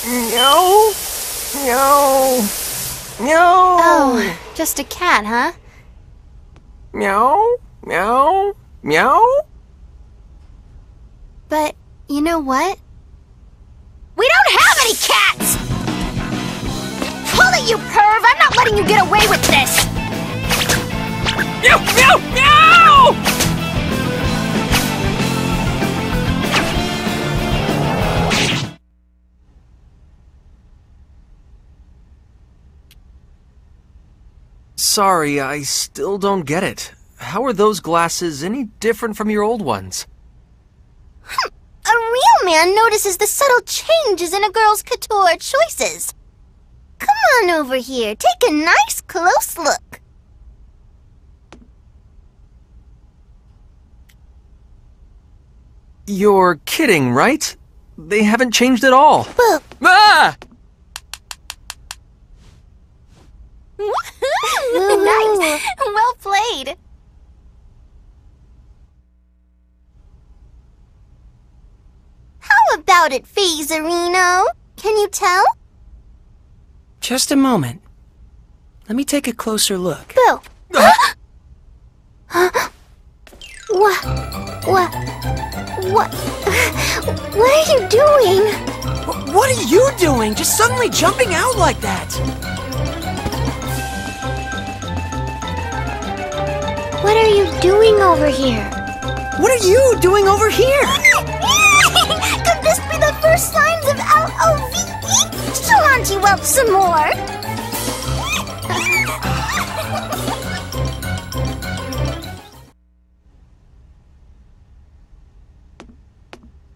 No! No! No! Oh, just a cat, huh? Meow, meow, meow. But you know what? We don't have any cats! Hold it, you perv! I'm not letting you get away with this! Meow, meow, meow! Sorry, I still don't get it. How are those glasses any different from your old ones? A real man notices the subtle changes in a girl's couture choices. Come on over here, take a nice close look. You're kidding, right? They haven't changed at all. But Ah! nice! Well played! How about it, Phasarino? Can you tell? Just a moment. Let me take a closer look. Boo! What are you doing? What are you doing? Just suddenly jumping out like that? What are you doing over here? What are you doing over here? Could this be the first signs of L-O-V-E? She'll haunt you up some more.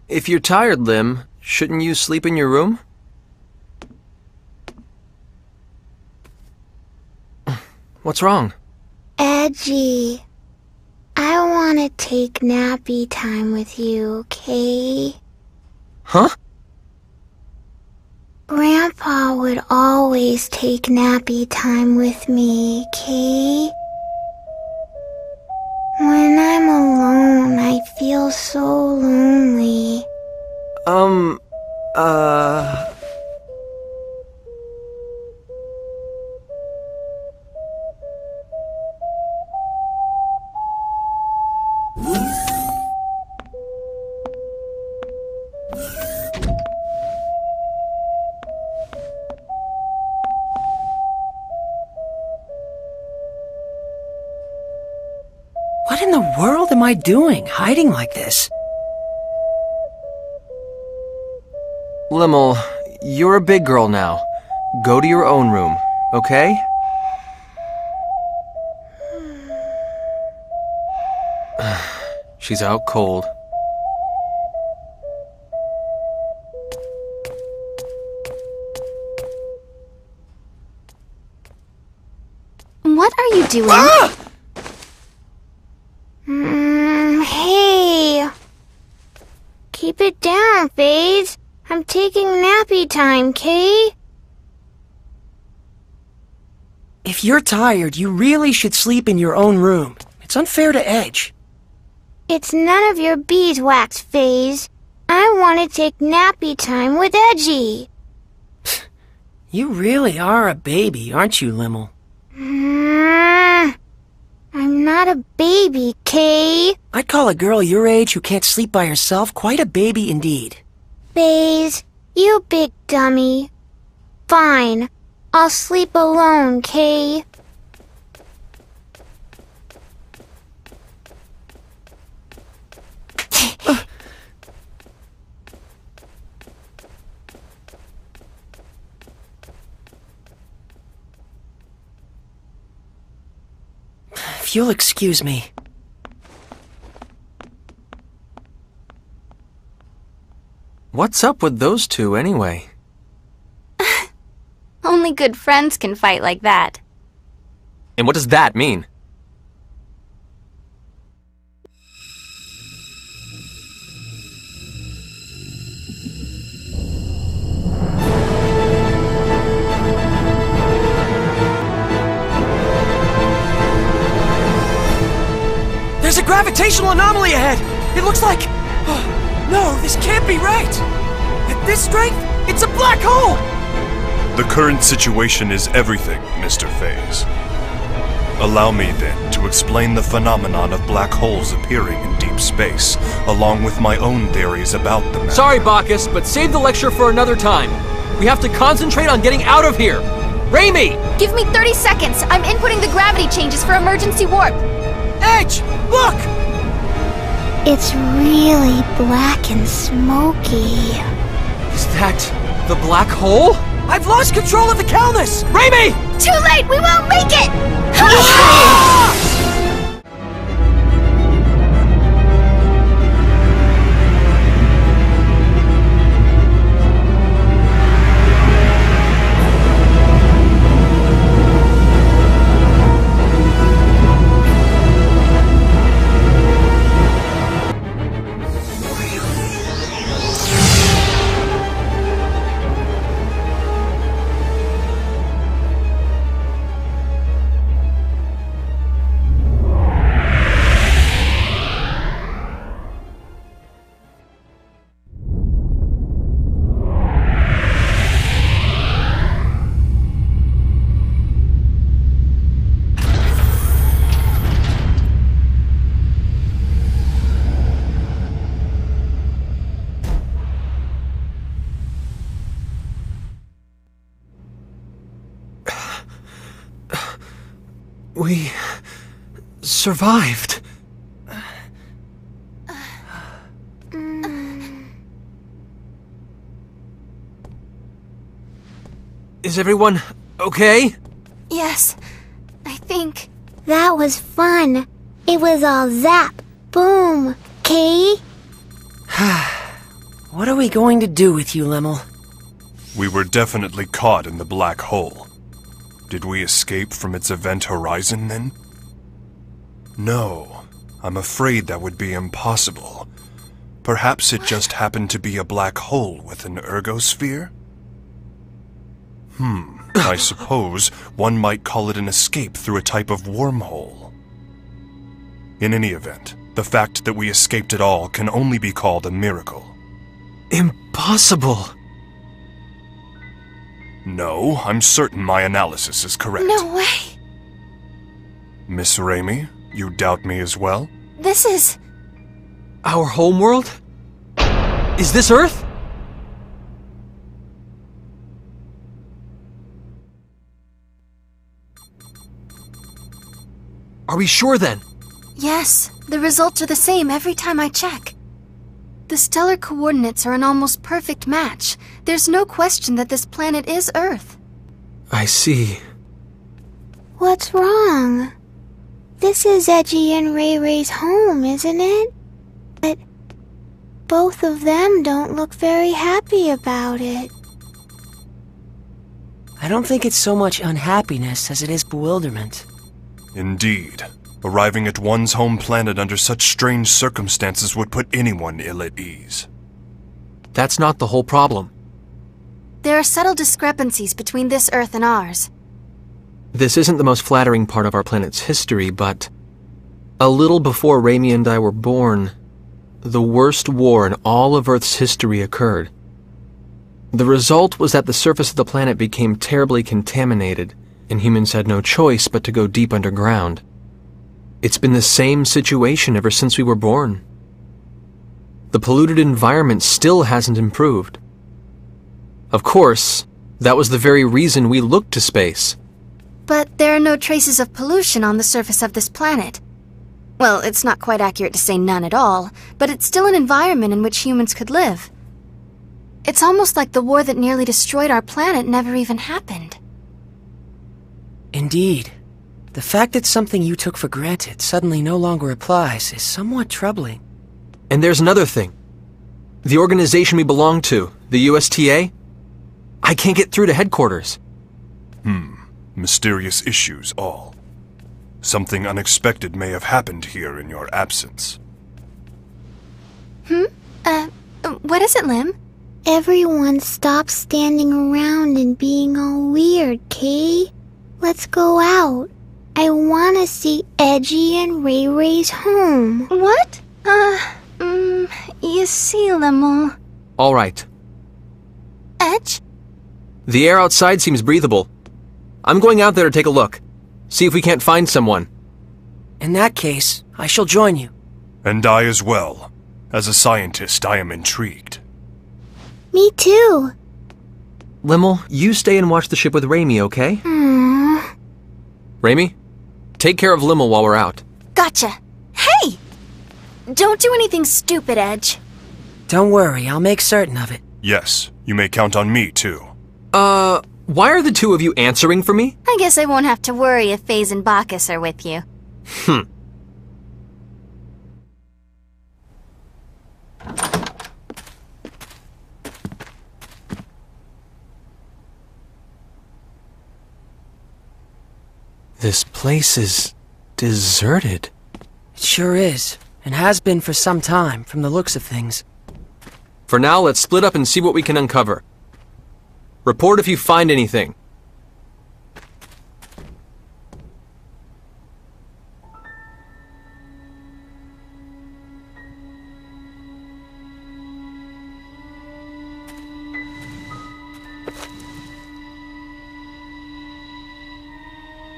If you're tired, Lim, shouldn't you sleep in your room? What's wrong? Edgy. I want to take nappy time with you, okay? Huh? Grandpa would always take nappy time with me, okay? When I'm alone, I feel so lonely. What in the world am I doing, hiding like this? Limmel, you're a big girl now. Go to your own room, okay? She's out cold. What are you doing? Ah! Hey. Keep it down, Phase. I'm taking nappy time, Kay? If you're tired, you really should sleep in your own room. It's unfair to Edge. It's none of your beeswax, Phase. I want to take nappy time with Edgy. You really are a baby, aren't you, Limmel? I'm not a baby, Kay. I'd call a girl your age who can't sleep by herself quite a baby indeed. Phase, you big dummy. Fine. I'll sleep alone, Kay. If you'll excuse me. What's up with those two, anyway? Only good friends can fight like that. And what does that mean? There's a gravitational anomaly ahead! It looks like... Oh, no, this can't be right! At this strength, It's a black hole! The current situation is everything, Mr. Phase. Allow me, then, to explain the phenomenon of black holes appearing in deep space, along with my own theories about the matter. Sorry, Bacchus, but save the lecture for another time. We have to concentrate on getting out of here. Raimi! Give me 30 seconds. I'm inputting the gravity changes for emergency warp. Edge, look! It's really black and smoky. Is that the black hole? I've lost control of the Calnus! Raimi! Too late! We won't make it! We survived. Is everyone okay? Yes, I think. That was fun. It was all zap, boom, Kay? What are we going to do with you, Lemmel? We were definitely caught in the black hole. Did we escape from its event horizon, then? No, I'm afraid that would be impossible. Perhaps it just happened to be a black hole with an ergosphere? I suppose one might call it an escape through a type of wormhole. In any event, the fact that we escaped at all can only be called a miracle. Impossible. No, I'm certain my analysis is correct. No way. Miss Raimi, you doubt me as well? This is... Our homeworld? Is this Earth? Are we sure then? Yes, the results are the same every time I check. The stellar coordinates are an almost perfect match. There's no question that this planet is Earth. I see. What's wrong? This is Edgy and Ray Ray's home, isn't it? But both of them don't look very happy about it. I don't think it's so much unhappiness as it is bewilderment. Indeed. Arriving at one's home planet under such strange circumstances would put anyone ill at ease. That's not the whole problem. There are subtle discrepancies between this Earth and ours. This isn't the most flattering part of our planet's history, but a little before Raimi and I were born, the worst war in all of Earth's history occurred. The result was that the surface of the planet became terribly contaminated, and humans had no choice but to go deep underground. It's been the same situation ever since we were born. The polluted environment still hasn't improved. Of course, that was the very reason we looked to space. But there are no traces of pollution on the surface of this planet. Well, it's not quite accurate to say none at all, but it's still an environment in which humans could live. It's almost like the war that nearly destroyed our planet never even happened. Indeed. The fact that something you took for granted suddenly no longer applies is somewhat troubling. And there's another thing. The organization we belong to, the USTA, I can't get through to headquarters. Mysterious issues all. Something unexpected may have happened here in your absence. What is it, Lim? Everyone stop standing around and being all weird, Kay. Let's go out. I want to see Edgy and Ray Ray's home. What? You see, Lemel. All right. Edge? The air outside seems breathable. I'm going out there to take a look. See if we can't find someone. In that case, I shall join you. And I as well. As a scientist, I am intrigued. Me too. Limmel, you stay and watch the ship with Raimi, okay? Raimi, take care of Limmel while we're out. Gotcha. Hey! Don't do anything stupid, Edge. Don't worry, I'll make certain of it. Yes, you may count on me, too. Why are the two of you answering for me? I guess I won't have to worry if Faze and Bacchus are with you. This place is deserted. It sure is, and has been for some time, from the looks of things. For now, let's split up and see what we can uncover. Report if you find anything.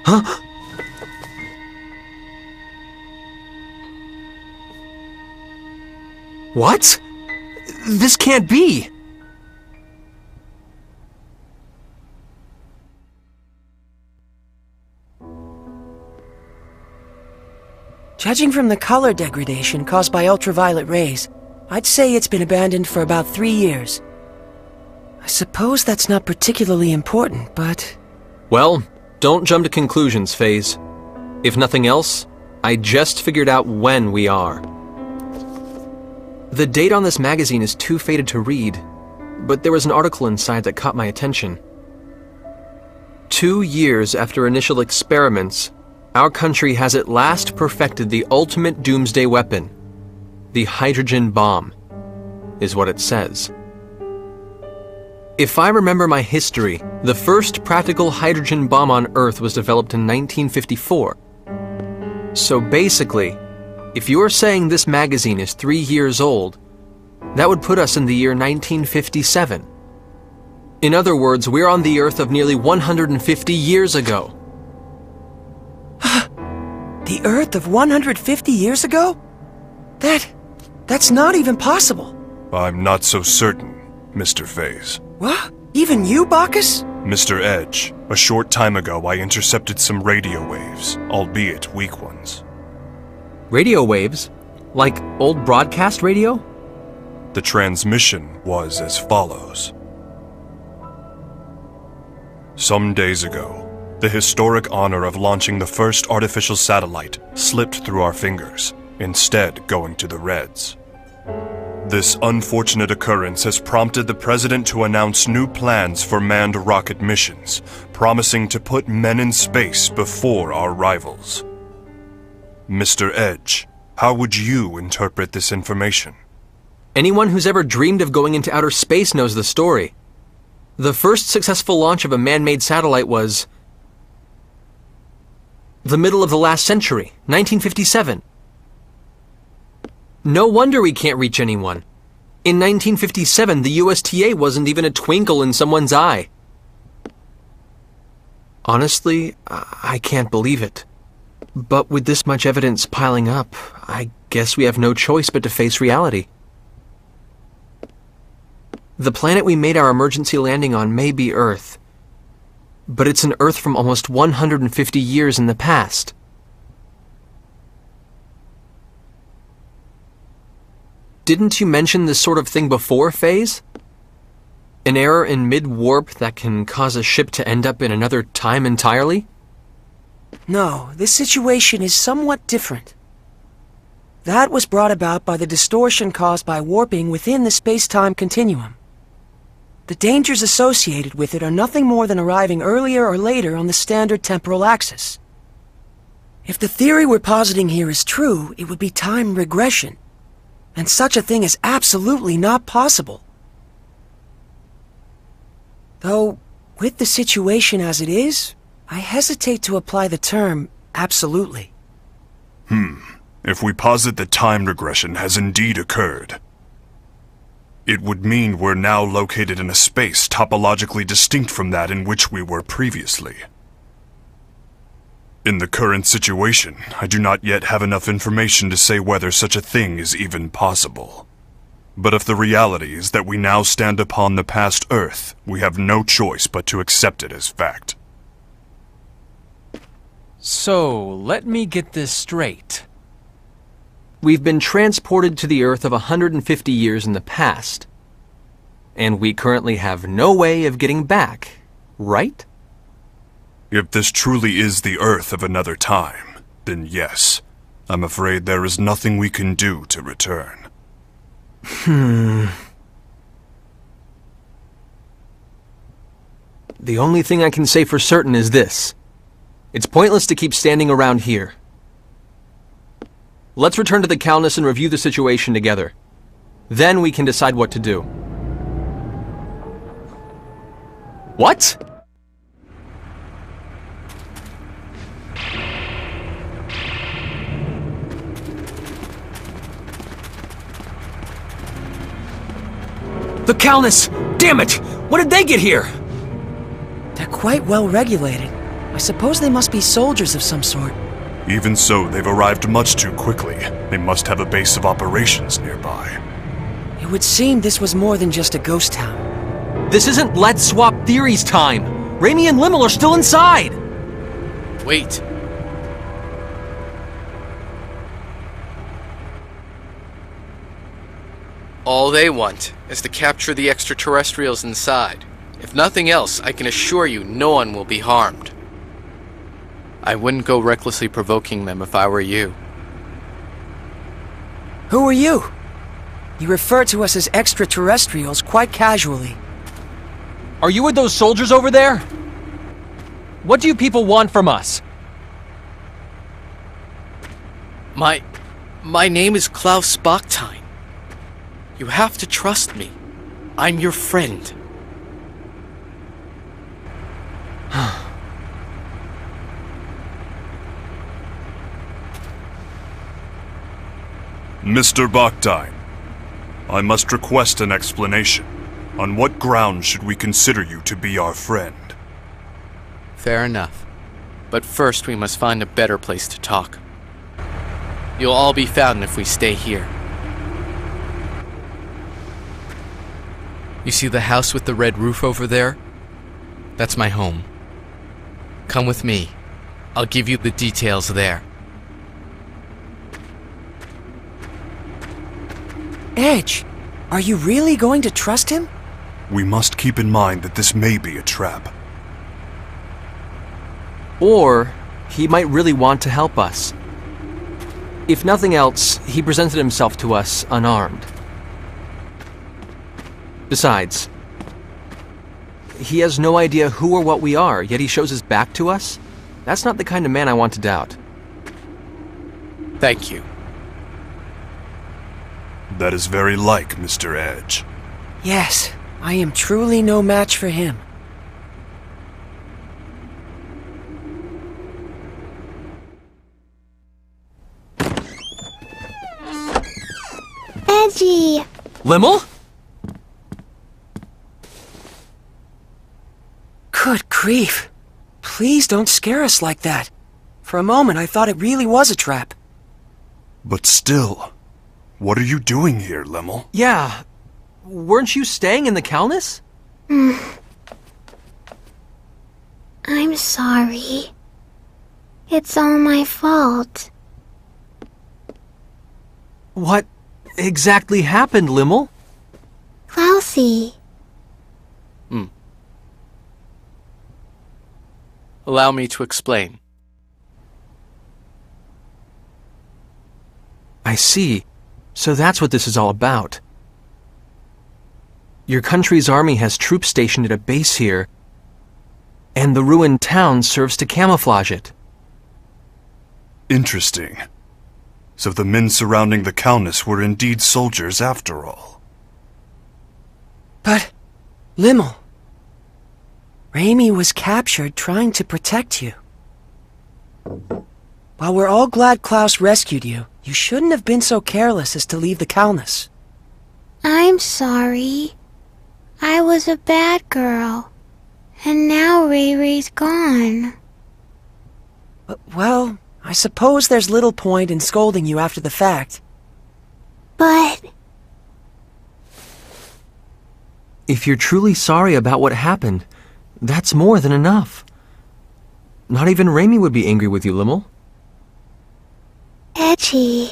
Huh? What? This can't be! Judging from the color degradation caused by ultraviolet rays, I'd say it's been abandoned for about 3 years. I suppose that's not particularly important, but... Well, don't jump to conclusions, Faze. If nothing else, I just figured out when we are. The date on this magazine is too faded to read, but there was an article inside that caught my attention. 2 years after initial experiments, our country has at last perfected the ultimate doomsday weapon. The hydrogen bomb, is what it says. If I remember my history, the first practical hydrogen bomb on Earth was developed in 1954. So basically, if you're saying this magazine is 3 years old, that would put us in the year 1957. In other words, we're on the Earth of nearly 150 years ago. The Earth of 150 years ago? That's not even possible. I'm not so certain, Mr. Faze. What? Even you, Bacchus? Mr. Edge, a short time ago I intercepted some radio waves, albeit weak ones. Radio waves? Like old broadcast radio? The transmission was as follows. Some days ago, the historic honor of launching the first artificial satellite slipped through our fingers, instead going to the Reds. This unfortunate occurrence has prompted the President to announce new plans for manned rocket missions, promising to put men in space before our rivals. Mr. Edge, how would you interpret this information? Anyone who's ever dreamed of going into outer space knows the story. The first successful launch of a man-made satellite was the middle of the last century, 1957. No wonder we can't reach anyone. In 1957, the USTA wasn't even a twinkle in someone's eye. Honestly, I can't believe it. But with this much evidence piling up, I guess we have no choice but to face reality. The planet we made our emergency landing on may be Earth, but it's an Earth from almost 150 years in the past. Didn't you mention this sort of thing before, Faze? An error in mid-warp that can cause a ship to end up in another time entirely? No, this situation is somewhat different. That was brought about by the distortion caused by warping within the space-time continuum. The dangers associated with it are nothing more than arriving earlier or later on the standard temporal axis. If the theory we're positing here is true, it would be time regression. And such a thing is absolutely not possible. Though, with the situation as it is, I hesitate to apply the term absolutely. If we posit that time regression has indeed occurred, It would mean we're now located in a space topologically distinct from that in which we were previously. In the current situation, I do not yet have enough information to say whether such a thing is even possible. But if the reality is that we now stand upon the past Earth, we have no choice but to accept it as fact. So, let me get this straight. We've been transported to the Earth of 150 years in the past. And we currently have no way of getting back, right? If this truly is the Earth of another time, then yes. I'm afraid there is nothing we can do to return. The only thing I can say for certain is this. It's pointless to keep standing around here. Let's return to the Calnus and review the situation together. Then we can decide what to do. What? The Calnus! Damn it! When did they get here? They're quite well regulated. I suppose they must be soldiers of some sort. Even so, they've arrived much too quickly. They must have a base of operations nearby. It would seem this was more than just a ghost town. This isn't Let's Swap Theories time! Raimi and Limmel are still inside! Wait. All they want is to capture the extraterrestrials inside. If nothing else, I can assure you no one will be harmed. I wouldn't go recklessly provoking them if I were you. Who are you? You refer to us as extraterrestrials quite casually. Are you with those soldiers over there? What do you people want from us? My name is Klaus Bachstein. You have to trust me. I'm your friend. Mr. Bachstein, I must request an explanation. On what grounds should we consider you to be our friend? Fair enough. But first we must find a better place to talk. You'll all be found if we stay here. You see the house with the red roof over there? That's my home. Come with me. I'll give you the details there. Edge, are you really going to trust him? We must keep in mind that this may be a trap. Or he might really want to help us. If nothing else, he presented himself to us unarmed. Besides, he has no idea who or what we are, yet he shows his back to us? That's not the kind of man I want to doubt. Thank you. That is very like Mr. Edge. Yes, I am truly no match for him. Edgy! Limmel? Good grief. Please don't scare us like that. For a moment I thought it really was a trap. But still, what are you doing here, Limmel? Yeah, weren't you staying in the Calnus? I'm sorry. It's all my fault. What exactly happened, Limmel? Klausy. Allow me to explain. I see. So that's what this is all about. Your country's army has troops stationed at a base here, and the ruined town serves to camouflage it. Interesting. So the men surrounding the Calnus were indeed soldiers after all. But, Limmel, Raimi was captured trying to protect you. While we're all glad Klaus rescued you, you shouldn't have been so careless as to leave the Calnus. I'm sorry. I was a bad girl. And now Ray Ray's gone. Well, I suppose there's little point in scolding you after the fact. But... If you're truly sorry about what happened, that's more than enough. Not even Raimi would be angry with you, Limmel. Edgy.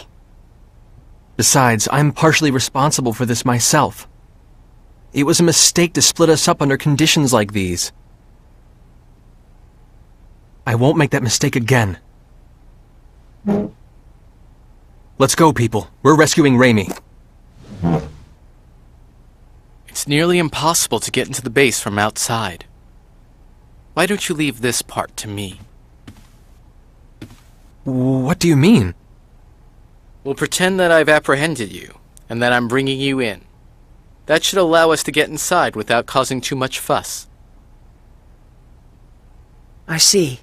Besides, I'm partially responsible for this myself. It was a mistake to split us up under conditions like these. I won't make that mistake again. Let's go, people. We're rescuing Raimi. It's nearly impossible to get into the base from outside. Why don't you leave this part to me? What do you mean? We'll pretend that I've apprehended you, and that I'm bringing you in. That should allow us to get inside without causing too much fuss. I see.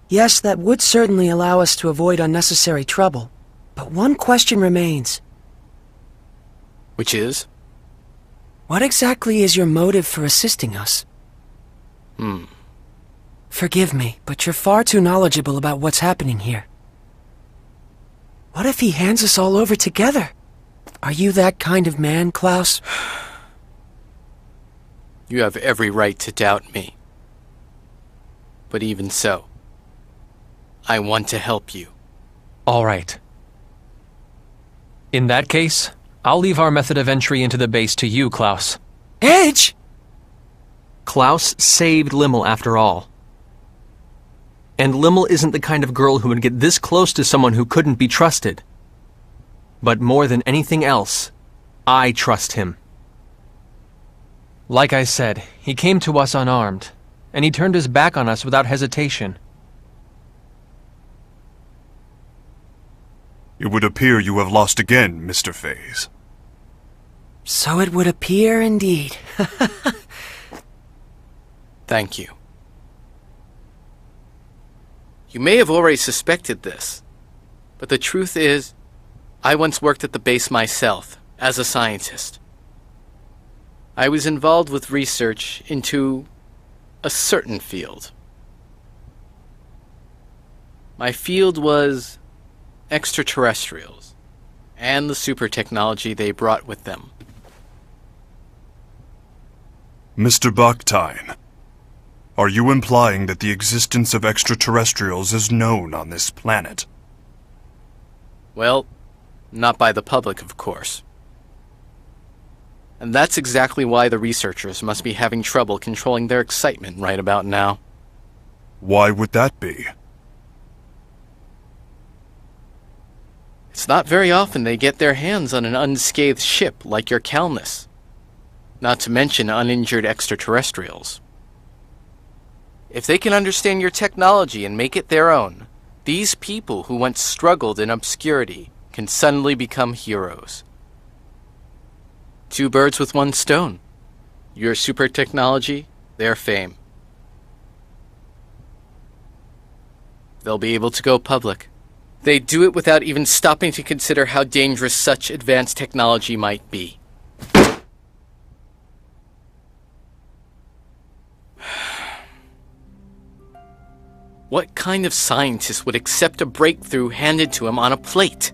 Yes, that would certainly allow us to avoid unnecessary trouble. But one question remains. Which is? What exactly is your motive for assisting us? Forgive me, but you're far too knowledgeable about what's happening here. What if he hands us all over together? Are you that kind of man, Klaus? You have every right to doubt me. But even so, I want to help you. All right. In that case, I'll leave our method of entry into the base to you, Klaus. Edge! Klaus saved Limmel after all. And Limmel isn't the kind of girl who would get this close to someone who couldn't be trusted. But more than anything else, I trust him. Like I said, he came to us unarmed, and he turned his back on us without hesitation. It would appear you have lost again, Mr. Faze. So it would appear indeed. Thank you. You may have already suspected this, but the truth is, I once worked at the base myself, as a scientist. I was involved with research into a certain field. My field was extraterrestrials, and the super technology they brought with them. Mr. Bakhtayn, are you implying that the existence of extraterrestrials is known on this planet? Well, not by the public, of course. And that's exactly why the researchers must be having trouble controlling their excitement right about now. Why would that be? It's not very often they get their hands on an unscathed ship like your Calnus. Not to mention uninjured extraterrestrials. If they can understand your technology and make it their own, these people who once struggled in obscurity can suddenly become heroes. Two birds with one stone. Your super technology, their fame. They'll be able to go public. They do it without even stopping to consider how dangerous such advanced technology might be. What kind of scientist would accept a breakthrough handed to him on a plate?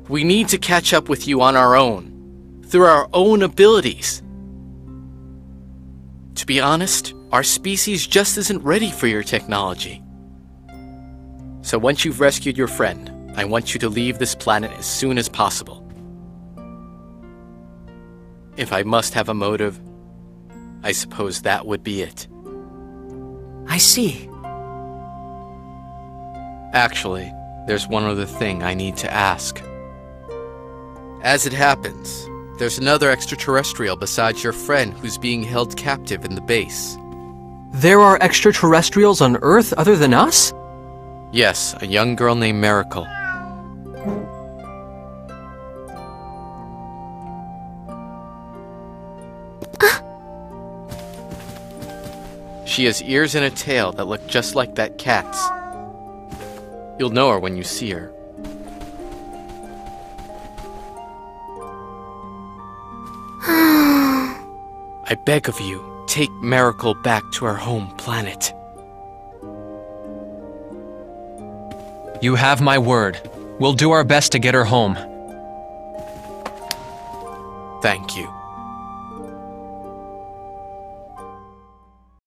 We need to catch up with you on our own, through our own abilities. To be honest, our species just isn't ready for your technology. So once you've rescued your friend, I want you to leave this planet as soon as possible. If I must have a motive, I suppose that would be it. I see. Actually, there's one other thing I need to ask. As it happens, there's another extraterrestrial besides your friend who's being held captive in the base. There are extraterrestrials on Earth other than us? Yes, a young girl named Miracle. She has ears and a tail that look just like that cat's. You'll know her when you see her. I beg of you, take Miracle back to her home planet. You have my word. We'll do our best to get her home. Thank you.